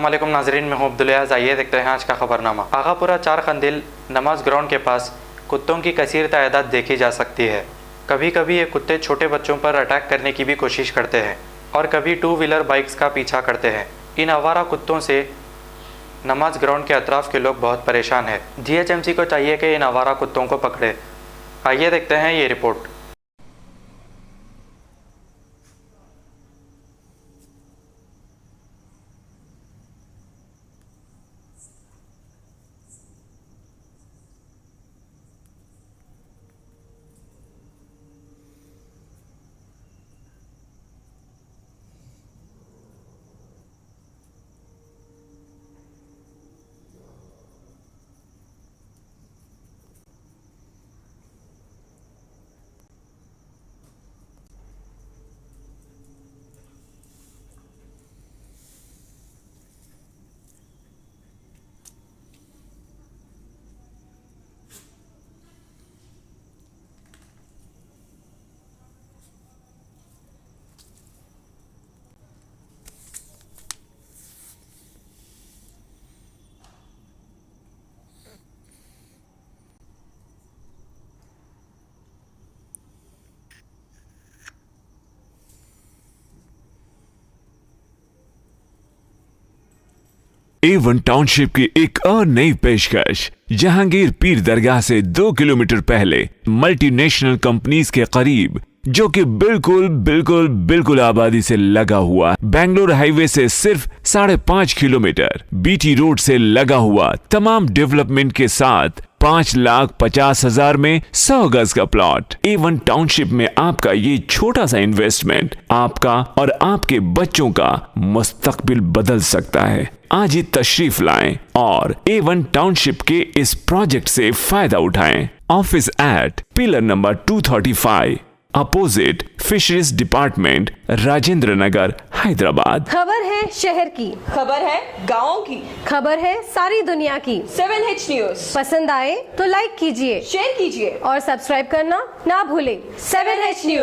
अस्सलामुअलैकुम नाजरीन, मैं हूं अब्दुल अयाज। आइए देखते हैं आज का खबरनामा। आगापुरा चार कंदिल नमाज ग्राउंड के पास कुत्तों की कसीर तादाद देखी जा सकती है। कभी कभी ये कुत्ते छोटे बच्चों पर अटैक करने की भी कोशिश करते हैं और कभी टू व्हीलर बाइक्स का पीछा करते हैं। इन आवारा कुत्तों से नमाज ग्राउंड के अतराफ के लोग बहुत परेशान हैं। DHMC को चाहिए कि इन आवारा कुत्तों को पकड़े। आइए देखते हैं ये रिपोर्ट। A1 टाउनशिप की एक और नई पेशकश। जहांगीर पीर दरगाह से 2 किलोमीटर पहले मल्टीनेशनल कंपनीज के करीब, जो कि बिल्कुल आबादी से लगा हुआ, बेंगलोर हाईवे से सिर्फ 5.5 किलोमीटर, BT रोड से लगा हुआ, तमाम डेवलपमेंट के साथ 5,50,000 में 100 गज का प्लॉट। A1 टाउनशिप में आपका ये छोटा सा इन्वेस्टमेंट आपका और आपके बच्चों का मुस्तकबिल बदल सकता है। आज ही तशरीफ लाएं और A1 टाउनशिप के इस प्रोजेक्ट से फायदा उठाएं। Office at pillar number 235 opposite fisheries department, Rajendra Nagar, Hyderabad. खबर है शहर की, खबर है गाँव की, खबर है सारी दुनिया की। 7H न्यूज पसंद आए तो लाइक कीजिए, शेयर कीजिए और सब्सक्राइब करना ना भूलें। 7H news.